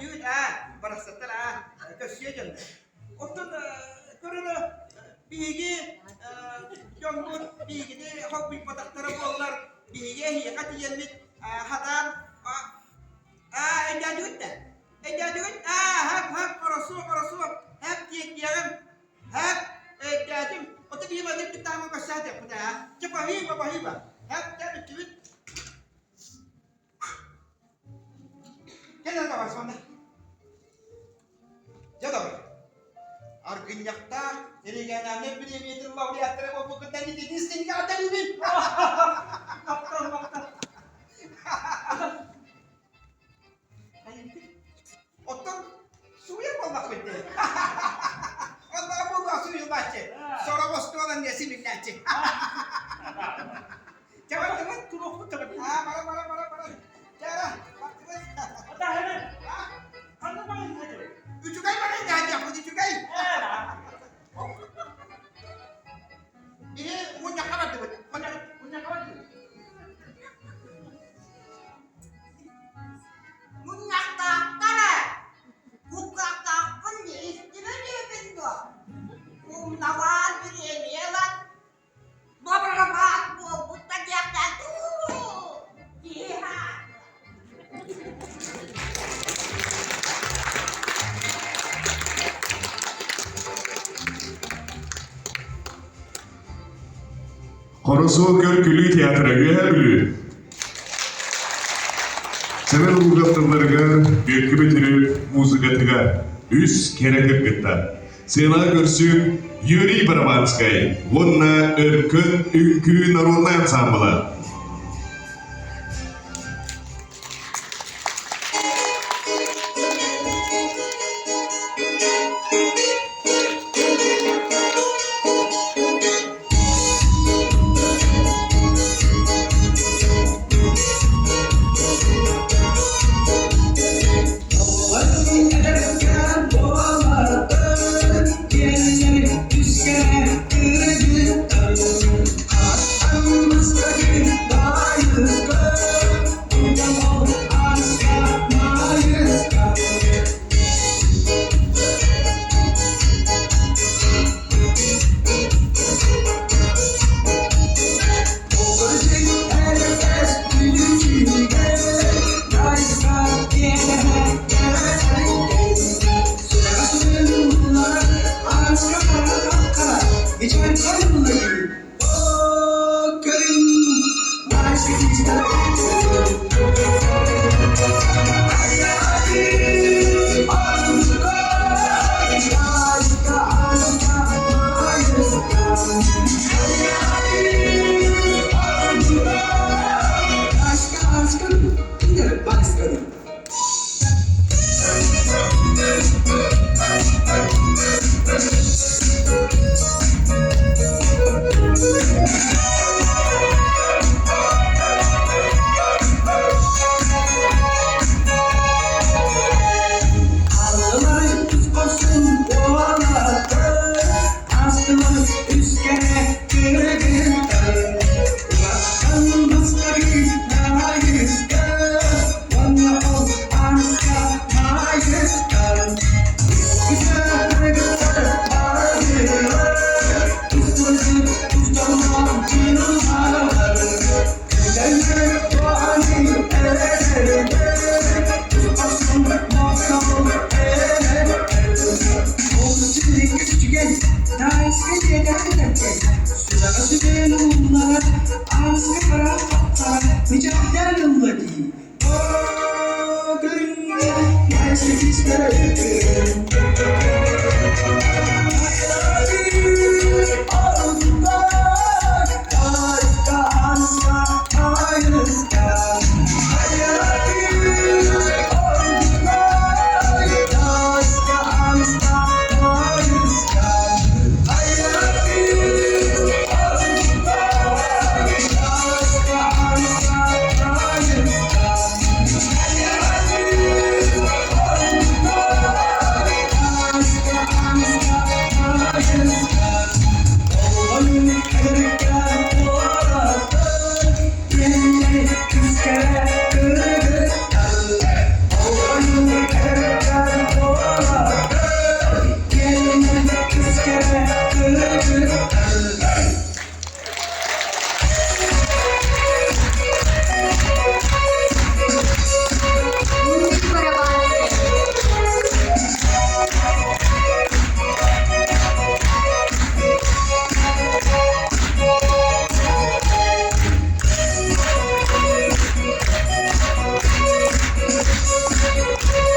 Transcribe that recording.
düğün parasatlar köşeye Otun körünü bilgi yongur bilgi de hobi patakları bollar bilgi hikat yenlik hatan Ejadut hak korosu hak tiyan hak ejadum otu bi madem kita mau kasih pada cepahi hak jadi duit kenapa kawan sonda jadab Argınyakta, erigenlerle bir yemeğidir laureatları bu bugünden dediğiniz seni kadar iyi. Baktan. Otom suya olmak bitti. Ondan bu suyu bahçe. Sonra bostu olan nesi milletçi. Cepat. Turuk. Marah. Cara. Ada hemen. Kanı bana gidecek. Üçügay bana gidecek. Bu üçügay. Ini munyak kawan tuh. Munyak kawan tuh. Munyak tak kana. Buka tak pun istilahnya benda. Lawan diri elan. Beberapa buta dia jatuh. Iya. Korosu Körkülü tiyatroya bilü. Sever uğraştırlarga belki bitirip muziğatıga üs kerekip gitti. Sena görsün Yuri Barabanskay, Vonna Örkün Ünkü Naronna Ensemble'ı.